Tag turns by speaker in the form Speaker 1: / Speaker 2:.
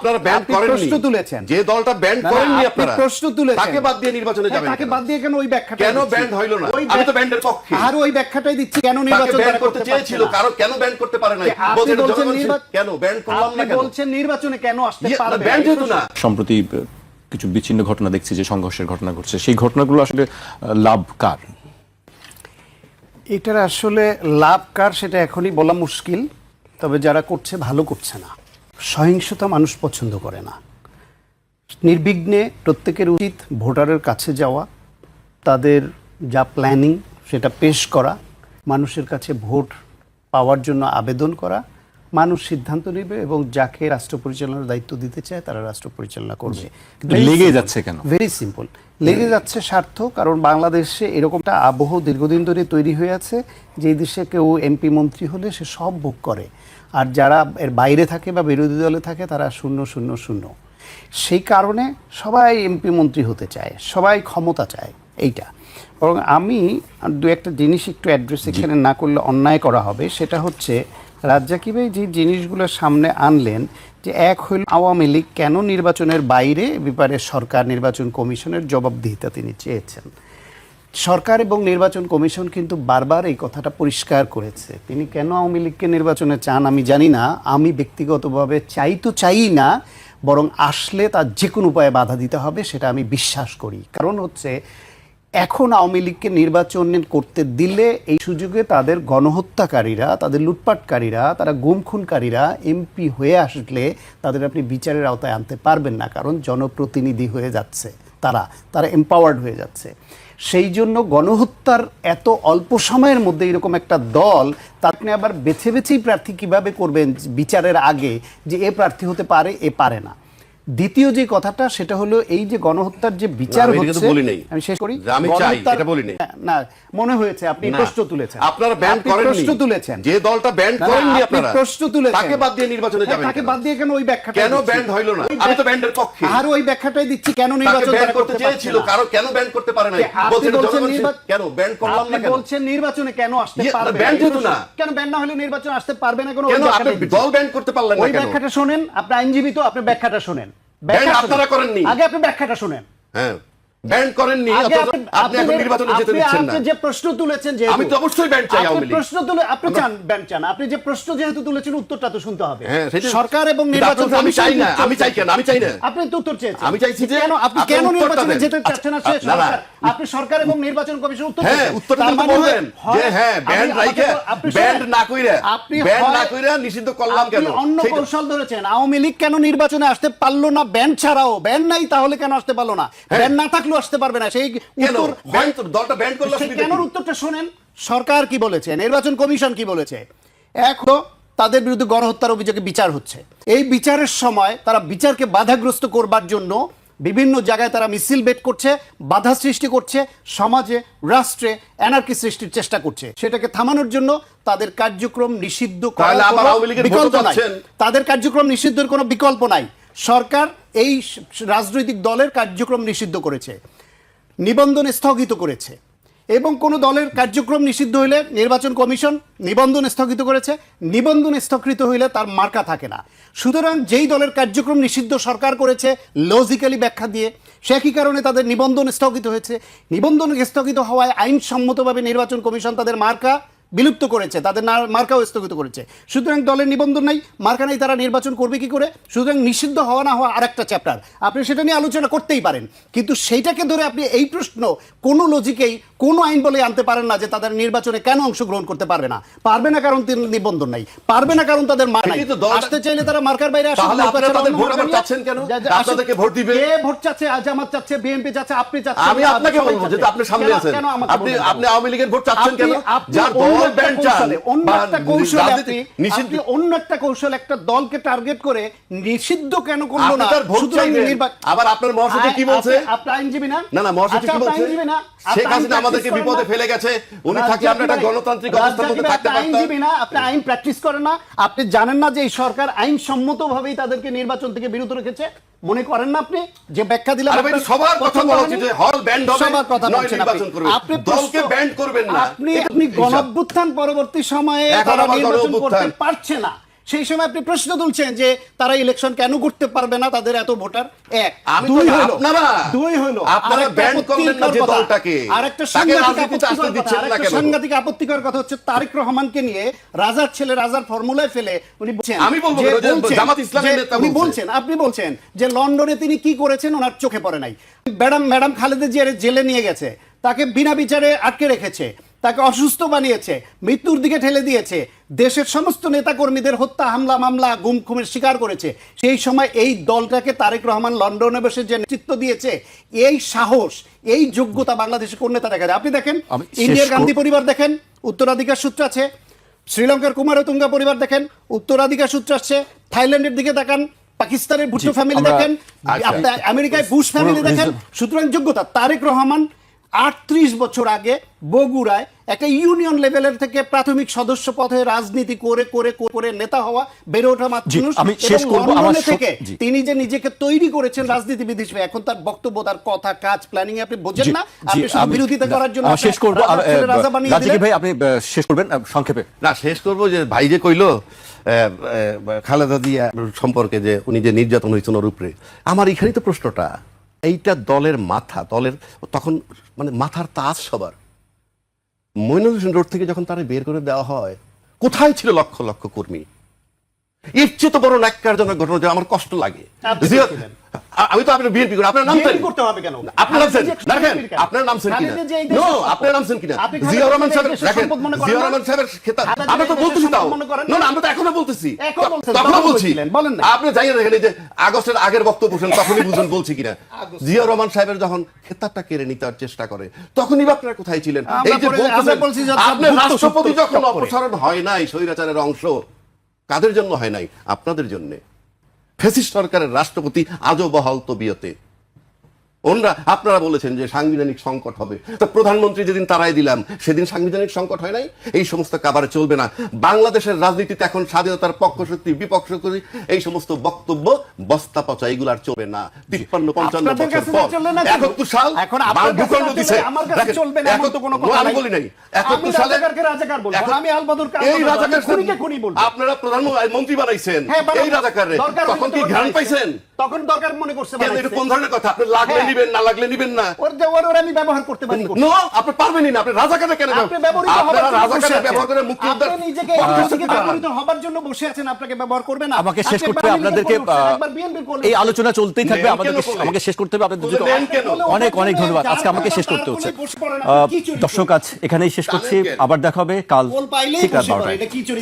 Speaker 1: আপনারা ব্যান করেননি,
Speaker 2: প্রশ্ন তুলেছেন,
Speaker 1: যে দলটা ব্যান করেননি আপনারা
Speaker 2: প্রশ্ন তুলেছেন,
Speaker 1: তাকে বাদ দিয়ে নির্বাচনে যাবেন,
Speaker 2: তাকে বাদ দিয়ে কেন ওই ব্যাখ্যাটা
Speaker 1: কেন ব্যান হইল না? আমি তো ব্যান্ডের পক্ষে,
Speaker 2: আর ওই ব্যাখ্যাটাই দিচ্ছি কেন নির্বাচন
Speaker 1: ব্যান করতে চেয়েছিল, কারণ কেন ব্যান করতে পারে না?
Speaker 2: বলছেন
Speaker 1: কেন ব্যান করলাম না, কেন
Speaker 2: বলছেন নির্বাচনে কেন আসতে পারবে?
Speaker 1: ব্যান যেহেতু না।
Speaker 3: সম্প্রতি কিছু বিচ্ছিন্ন ঘটনা দেখছি যে সংঘর্ষের ঘটনা ঘটছে, সেই ঘটনাগুলো আসলে লাভ কার?
Speaker 2: এটার আসলে লাভ কার সেটা এখনই বলা মুশকিল, তবে যারা করছে ভালো করছে না। সহিংসতা মানুষ পছন্দ করে না। নির্বিঘ্নে প্রত্যেকের উচিত ভোটারের কাছে যাওয়া, তাদের যা প্ল্যানিং সেটা পেশ করা, মানুষের কাছে ভোট পাওয়ার জন্য আবেদন করা, মানুষ সিদ্ধান্ত নেবে এবং যাকে রাষ্ট্র পরিচালনার দায়িত্ব দিতে চায় তারা রাষ্ট্র পরিচালনা করবে।
Speaker 3: লেগে যাচ্ছে কেন?
Speaker 2: ভেরি সিম্পল, লেগে যাচ্ছে স্বার্থ। কারণ বাংলাদেশে এরকমটা আবহ দীর্ঘদিন ধরে তৈরি হয়ে আছে যে দেশে কেউ এমপি মন্ত্রী হলে সে সব ভোগ করে, আর যারা এর বাইরে থাকে বা বিরোধী দলে থাকে তারা শূন্য শূন্য শূন্য। সেই কারণে সবাই এমপি মন্ত্রী হতে চায়, সবাই ক্ষমতা চায়। এইটা বরং আমি দু একটা জিনিস একটু অ্যাড্রেস এখানে না করলে অন্যায় করা হবে। সেটা হচ্ছে রাজ্জাকি ভাই যে জিনিসগুলো সামনে আনলেন, যে এক হইল আওয়ামী লীগ কেন নির্বাচনের বাইরে, ব্যাপারে সরকার নির্বাচন কমিশনের জবাবদিহিতা তিনি চেয়েছেন। সরকার এবং নির্বাচন কমিশন কিন্তু বারবার এই কথাটা পরিষ্কার করেছে। তিনি কেন আওয়ামী লীগকে নির্বাচনে চান আমি জানি না, আমি ব্যক্তিগতভাবে চাই তো চাই না, বরং আসলে তার যে কোনো উপায়ে বাধা দিতে হবে সেটা আমি বিশ্বাস করি। কারণ হচ্ছে এখন আওয়ামী লীগকে নির্বাচন করতে দিলে এই সুযোগে তাদের গণহত্যাকারীরা, তাদের লুটপাটকারীরা, তারা গুম খুনকারীরা এমপি হয়ে আসলে তাদের আপনি বিচারের আওতায় আনতে পারবেন না, কারণ জনপ্রতিনিধি হয়ে যাচ্ছে, তারা এম্পাওয়ার্ড হয়ে যাচ্ছে। সেই জন্য গণহত্যার এত অল্প সময়ের মধ্যে এরকম একটা দল, তাকে আবার বেছে বেছেই প্রার্থী কিভাবে করবেন বিচারের আগে, যে এ প্রার্থী হতে পারে এ পারে না। দ্বিতীয় যে কথাটা সেটা হলো এই যে গণহত্যার যে বিচার হচ্ছে, আমি শেষ করি,
Speaker 1: আমি চাই এটা বলি নাই
Speaker 2: না, মনে হয়েছে আপনি প্রশ্ন তুলেছেন,
Speaker 1: আপনারা ব্যান করেননি,
Speaker 2: প্রশ্ন তুলেছেন,
Speaker 1: যে দলটা ব্যান করেননি আপনারা
Speaker 2: প্রশ্ন তুলেছেন,
Speaker 1: তাকে বাদ দিয়ে নির্বাচনে যাবেন,
Speaker 2: তাকে বাদ দিয়ে কেন ওই ব্যাখ্যাটা,
Speaker 1: কেন ব্যান হইল না? আমি তো ব্যান্ডের পক্ষে,
Speaker 2: আর ওই ব্যাখ্যাটাই দিচ্ছি কেন নির্বাচন
Speaker 1: ব্যান করতে চেয়েছিল, কারণ কেন ব্যান করতে পারে না? কেন ব্যান করলাম না, কেন
Speaker 2: বলছেন নির্বাচনে কেন আসতে পারবে?
Speaker 1: ব্যান যেহেতু না,
Speaker 2: কেন ব্যান না হলে নির্বাচন আসতে পারবে না? কেন
Speaker 1: আপনি দল ব্যান করতে পারলেন না?
Speaker 2: ওই ব্যাখ্যাটা শোনেন, আপনি আইনজীবী তো, আপনি ব্যাখ্যাটা শোনেন।
Speaker 1: আপনারা করেননি,
Speaker 2: আগে আপনি ব্যাখ্যাটা শুনেন।
Speaker 1: হ্যাঁ, ব্যান করেননি, আপনি এখন নির্বাচনে যেতে দিচ্ছেন না।
Speaker 2: আপনি যে প্রশ্ন তুলেছেন, যে
Speaker 1: আমি তো অবশ্যই ব্যান চাই, আওয়ামী লীগ
Speaker 2: প্রশ্ন তুলে আপনি চান ব্যান চান, আপনি যে প্রশ্ন যেহেতু তুলেছেন উত্তরটা তো শুনতে হবে।
Speaker 1: হ্যাঁ,
Speaker 2: সরকার এবং নির্বাচন
Speaker 1: আমি চাই না, আমি চাই কেন? আমি চাই না,
Speaker 2: আপনি তো উত্তর চেয়েছেন।
Speaker 1: আমি চাইছি যে
Speaker 2: আপনি কেন নির্বাচনে যেতে চাচ্ছেন না? আপনি সরকার এবং নির্বাচন কমিশন উত্তর
Speaker 1: হ্যাঁ, উত্তরটা তো বলবেন যে হ্যাঁ ব্যান রাইখা, ব্যান না কইরা, ব্যান না কইরা নিষিদ্ধ করলাম কেন?
Speaker 2: অন্য কৌশল ধরেছেন। আওয়ামী লীগ কেন নির্বাচনে আসতে পারলো না? ব্যান ছাড়াও, ব্যান নাই তাহলে কেন আসতে পারলো না? ব্যান না থাকলেও আসতে পারবে না। সেই উত্তর
Speaker 1: দলটা ব্যান করলো,
Speaker 2: কেন উত্তরটা শুনেন। সরকার কি বলেছে, নির্বাচন কমিশন কি বলেছে? এক তাদের বিরুদ্ধে গণহত্যার অভিযোগে বিচার হচ্ছে। এই বিচারের সময় তারা বিচারকে বাধাগ্রস্ত করবার জন্য বিভিন্ন জায়গায় তারা মিছিল বের করছে, বাধা সৃষ্টি করছে, সমাজে রাষ্ট্রে অ্যানার্কি সৃষ্টির চেষ্টা করছে। সেটাকে থামানোর জন্য তাদের কার্যক্রম নিষিদ্ধ করার বিকল্প নাই। তাদের কার্যক্রম নিষিদ্ধের কোনো বিকল্প নাই। সরকার এই রাজনৈতিক দলের কার্যক্রম নিষিদ্ধ করেছে, নিবন্ধন স্থগিত করেছে, এবং কোন দলের কার্যক্রম নিষিদ্ধ হইলে নির্বাচন কমিশন নিবন্ধন স্থগিত করেছে। নিবন্ধন স্থগিত হইলে তার মার্কা থাকে না। সুতরাং যেই দলের কার্যক্রম নিষিদ্ধ সরকার করেছে লজিক্যালি ব্যাখ্যা দিয়ে, সে একই কারণে তাদের নিবন্ধন স্থগিত হয়েছে। নিবন্ধন স্থগিত হওয়ায় আইনসম্মতভাবে নির্বাচন কমিশন তাদের মার্কা বিলুপ্ত করেছে, তাদের মার্কাও স্থগিত করেছে। সুতরাং দলের নিবন্ধন নাই, মার্কা নাই, তারা নির্বাচন করবে কি করে? সুতরাং নিষিদ্ধ হওয়া না হওয়া আরেকটা চ্যাপ্টার, আপনি সেটা নিয়ে আলোচনা করতেই পারেন, কিন্তু সেইটাকে ধরে আপনি এই প্রশ্ন কোনো লজিকেই কোনো আইন বলে আনতে পারেন না যে তাদের নির্বাচনে কেন অংশগ্রহণ করতে পারবে না। পারবে না কারণ নিবন্ধন নাই, পারবে না কারণ তাদের মার্কা নাই। আসতে চাইলে তারা মার্কার বাইরে আসে।
Speaker 1: ভোট দিবে,
Speaker 2: ভোট চাচ্ছে, জামাত চাচ্ছে, বিএনপি চাচ্ছে, আপনি চাচ্ছেন।
Speaker 1: আমি আপনাকে বলবো যে আপনি সামনে আছেন, আপনি আওয়ামী লীগের ভোট চাচ্ছেন কেন?
Speaker 2: অন্য একটা কৌশল একটা দলকে টার্গেট করে নিষিদ্ধ কেন করলো না?
Speaker 1: আবার আপনার মহাসচিব কি বলছে?
Speaker 2: আপনি আইনজীবী না?
Speaker 1: না, মহাসচিব কি বলছে? শেখ হাসিনা আমাদেরকে বিপদে ফেলে গেছে, উনি থাকলে আমরা একটা গণতান্ত্রিক অবস্থার মধ্যে থাকতে পারতাম।
Speaker 2: আইনজীবী না, আপনি আইন প্র্যাকটিস করেন না, আপনি জানেন না যে এই সরকার আইনসম্মতভাবেই তাদেরকে নির্বাচন থেকে বিরত রেখেছে। মনে করেন না আপনি যে ব্যাখ্যা দিলাম?
Speaker 1: সবার কথা বলা উচিত, হল ব্যান্ড হবে,
Speaker 2: সবার কথা
Speaker 1: নয় নির্বাচন করবে,
Speaker 2: আপনি
Speaker 1: দলকে ব্যান্ড করবেন না।
Speaker 2: আপনি গণঅভ্যুত্থান পরবর্তী সময়ে তারা নির্বাচন করতে পারছে না, সেই সময় আপনি প্রশ্ন তুলছেন যে তারা ইলেকশন কেন করতে পারবে না, তাদের এত ভোটার। এক
Speaker 1: আমি
Speaker 2: দুই
Speaker 1: তো-
Speaker 2: হলো
Speaker 1: আপনারা-
Speaker 2: দুই হলো
Speaker 1: আপনারা
Speaker 2: আরেকটা
Speaker 1: ব্যান করলেন না যে
Speaker 2: আপত্তিকর কথা,
Speaker 1: দলটাকে,
Speaker 2: আরেকটা
Speaker 1: তাকে
Speaker 2: সাংঘাতিক
Speaker 1: রাজনীতিতে আসতে
Speaker 2: আপত্তিকর
Speaker 1: দিচ্ছেন
Speaker 2: কথা,
Speaker 1: না
Speaker 2: আরেকটা
Speaker 1: কেন?
Speaker 2: সাংঘাতিক আপত্তিকর কথা হচ্ছে তারেক রহমানকে নিয়ে রাজার ছেলে রাজার ফর্মুলায় ফেলে উনি বলছেন,
Speaker 1: আমি বলবো
Speaker 2: যে
Speaker 1: কেন, যে
Speaker 2: বলছেন,
Speaker 1: জামাত ইসলামের
Speaker 2: যে
Speaker 1: নেতা
Speaker 2: উনি
Speaker 1: বলছে।
Speaker 2: বলছেন, আপনি বলছেন যে লন্ডনে তিনি কি করেছেন ওনার চোখে পড়ে নাই। ম্যাডাম খালেদা জিয়ার জেলে নিয়ে গেছে, তাকে বিনা বিচারে আটকে রেখেছে, তাকে অসুস্থ বানিয়েছে, মৃত্যুর দিকে ঠেলে দিয়েছে, দেশের সমস্ত নেতাকর্মীদের হত্যা হামলা মামলা গুম খুনের শিকার করেছে। সেই সময় এই দলটাকে তারেক রহমান লন্ডনে বসে যে নেতৃত্ব দিয়েছে, এই সাহস এই যোগ্যতা বাংলাদেশে কোন নেতা দেখা যায়? আপনি দেখেন
Speaker 3: আমি শেষ
Speaker 2: ইন্ডিয়ার
Speaker 3: করব।
Speaker 2: গান্ধী পরিবার দেখেন, উত্তরাধিকার সূত্র আছে। শ্রীলঙ্কার কুমারতুঙ্গা পরিবার দেখেন, উত্তরাধিকার সূত্র আসছে। থাইল্যান্ডের দিকে তাকান, পাকিস্তানের ভুট্টো ফ্যামিলি
Speaker 3: আমরা-
Speaker 2: দেখেন,
Speaker 1: আচ্ছা।
Speaker 2: আপনার আমেরিকায় বুশ ফ্যামিলি দেখেন। সুতরাং যোগ্যতা তারেক রহমান 38 বছর আগে বগুড়ায় একটা ইউনিয়ন লেভেলের থেকে প্রাথমিক সদস্য পদে রাজনীতি করে করে করে নেতা হওয়া, বেড়ে ওঠা
Speaker 3: জি,
Speaker 2: মানুষ,
Speaker 3: আমি
Speaker 2: এবং
Speaker 3: শেষ করব। আমার
Speaker 2: লন্ডনে থেকে
Speaker 3: জি।
Speaker 2: তিনি যে নিজেকে তৈরি করেছেন রাজনীতিবিদ হিসেবে, এখন তার বক্তব্য, তার কথা, কাজ, প্ল্যানিং আপনি বোঝেন
Speaker 3: জি,
Speaker 2: না।
Speaker 3: জি,
Speaker 2: আপনি শুধু
Speaker 3: আমি-
Speaker 2: বিরোধিতা করার জন্য
Speaker 3: আমার শেষ করব।
Speaker 2: রাজার ছেলে রাজা বানিয়ে
Speaker 3: রাজিকি
Speaker 2: দিলেন।
Speaker 3: ভাই আপনি শেষ করবেন সংক্ষেপে।
Speaker 1: না, শেষ করবো যে ভাই যে কইলো খালেদা জিয়া সম্পর্কে যে উনি যে নির্যাতন হয়েছেন ওর উপরে, আমার এখানেই তো প্রশ্নটা, এইটা দলের মাথা, দলের তখন মানে মাথার তাজ সবার। মইনুল হোসেন রোড থেকে যখন তারা বের করে দেওয়া হয়, কোথায় ছিল লক্ষ লক্ষ কর্মী? এর চেয়ে তো বড় ন্যাক্কারজনক ঘটনা যে আমার কষ্ট লাগে।
Speaker 2: আপনি
Speaker 1: জিয়া-
Speaker 2: ছিলেন।
Speaker 1: আমি তো আপনার বিএনপি করি, আপনার নাম
Speaker 2: বিএনপি
Speaker 1: জানি।
Speaker 2: করতে হবে কেন?
Speaker 1: আপনার নামছেন
Speaker 2: খালেদা জিয়া
Speaker 1: দেখেন,
Speaker 2: বিএনপির কেন?
Speaker 1: আপনার নামছেন কিনা?
Speaker 2: খালেদা জিয়া এই দেশের
Speaker 1: নো,
Speaker 2: সম্পদ।
Speaker 1: আপনার নামছেন কিনা?
Speaker 2: আপনি
Speaker 1: জিয়া রহমান
Speaker 2: খালেদা
Speaker 1: সাহেব
Speaker 2: জিয়া এই দেশের
Speaker 1: দেখেন,
Speaker 2: সম্পদ মনে করেন
Speaker 1: জিয়া
Speaker 2: না?
Speaker 1: রহমান সাহেবের খেতাব
Speaker 2: খালেদা
Speaker 1: আমরা তো
Speaker 2: জিয়া এই
Speaker 1: বলতেছি
Speaker 2: দেশের
Speaker 1: তাও।
Speaker 2: সম্পদ মনে করেন
Speaker 1: না
Speaker 2: না?
Speaker 1: না, আমরা তো এখনো বলতেছি।
Speaker 2: এখন বলছেন,
Speaker 1: তখনও
Speaker 2: তখন
Speaker 1: বলছি।
Speaker 2: বলছিলেন, বলেন না।
Speaker 1: আপনি জানিয়ে দেখেন এই যে আগস্টের আগের বক্তব্য বলছেন, তখনই বুঝুন বলছি কিনা। জিয়া রহমান সাহেবের যখন খেতাবটা কেড়ে নিতে চেষ্টা করে, তখনই বা আপনারা কোথায় ছিলেন?
Speaker 2: আমরা
Speaker 1: এই যে
Speaker 2: পরে- আমরা
Speaker 1: বলতেছেন,
Speaker 2: বলছি যে
Speaker 1: আপনার
Speaker 2: গুপ্ত
Speaker 1: রাষ্ট্রপতি
Speaker 2: সূত্র
Speaker 1: যখন
Speaker 2: চক্করে।
Speaker 1: অপসারণ হয় নাই স্বৈরাচারের অংশ, কাদের জন্য হয় নাই? আপনাদের জন্য। ফ্যাসিস্ট সরকারের রাষ্ট্রপতি আজও বহাল তবিয়তে। আপনারা বলেছেন যে সাংবিধানিক সংকট হবে, তো প্রধানমন্ত্রী যেদিন তারাই দিলাম সেদিন সাংবিধানিক সংকট হয় নাই? এই সমস্ত কাবারে চলবে না। বাংলাদেশের রাজনীতিতে এখন স্বাধীনতার পক্ষ শক্তি বিপক্ষ শক্তি এই সমস্ত বক্তব্য বস্তা পচা, এগুলো আর চলবে না। 53-55
Speaker 2: আপনাদের
Speaker 1: বছর
Speaker 2: কাছে
Speaker 1: পর
Speaker 2: চলবে না কেন?
Speaker 1: 71 সাল
Speaker 2: এখন আপনার কাছে
Speaker 1: ভূখণ্ড
Speaker 2: চলবে,
Speaker 1: দিছে।
Speaker 2: আমার কাছে
Speaker 1: দেখেন,
Speaker 2: চলবে না এমন তো কোনো কথা
Speaker 1: আমি
Speaker 2: নাই।
Speaker 1: বলি নাই।
Speaker 2: আমি
Speaker 1: 71 সালে
Speaker 2: রাজাকারকে রাজাকার বলবো,
Speaker 1: এখন-
Speaker 2: আমি আলবদর কার
Speaker 1: এই
Speaker 2: বলবো,
Speaker 1: রাজাকার
Speaker 2: আমি খুনিকে খুনি বলবো।
Speaker 1: আপনারা প্রধানমন্ত্রী বানাইছেন,
Speaker 2: হ্যাঁ, বানাবো।
Speaker 1: এই রাজাকারে
Speaker 2: দরকার
Speaker 1: তখন
Speaker 2: হলে
Speaker 1: কি
Speaker 2: তো
Speaker 1: ঘ্রাণ
Speaker 2: বানাইছে।
Speaker 1: পাইছেন?
Speaker 2: তখন দরকার মনে করছে
Speaker 1: কেন, এটা
Speaker 2: বানাইছে।
Speaker 1: কোন ধরনের কথা? আপনি লাগলে
Speaker 2: হ্যাঁ।
Speaker 1: নিবেন, না লাগলে নিবেন না।
Speaker 2: ওর আমি ব্যবহার করতে পারি।
Speaker 1: নো, আপনি পারবেনই না। আপনি রাজাকারে কেন?
Speaker 2: আপনি ব্যবহৃত হবার
Speaker 1: আপনারা
Speaker 2: জন্য বসে
Speaker 1: রাজাকারে
Speaker 2: আছেন।
Speaker 1: ব্যবহার করে মুক্তি
Speaker 2: আপনি নিজেকে এই পরিস্থিতিতে ব্যবহৃত হবার জন্য বসে আছেন, আপনাকে ব্যবহার করবে না।
Speaker 3: আমাকে শেষ
Speaker 2: আপনি
Speaker 3: করতে হবে,
Speaker 2: বাঙালিকে
Speaker 3: আপনাদেরকে
Speaker 2: করছেন, একবার বিএনপির করলেন।
Speaker 3: এই আলোচনা চলতেই থাকবে।
Speaker 1: নেন
Speaker 3: আমাদেরকে
Speaker 1: কেন বলে?
Speaker 3: আমাকে শেষ করতে হবে, আপনাদের দুটো
Speaker 1: নেন কেন?
Speaker 3: অনেক অনেক ধন্যবাদ। আজকে আমাকে শেষ করতে হচ্ছে। দর্শক আজ এখানেই শেষ করছি।
Speaker 1: জানেন কেন?
Speaker 3: আবার দেখা হবে কাল
Speaker 2: গোল পাইলেই
Speaker 3: ঠিক রাত
Speaker 2: বসে পড়ে,
Speaker 3: 12টায়।
Speaker 2: এটা কি চরিত্র?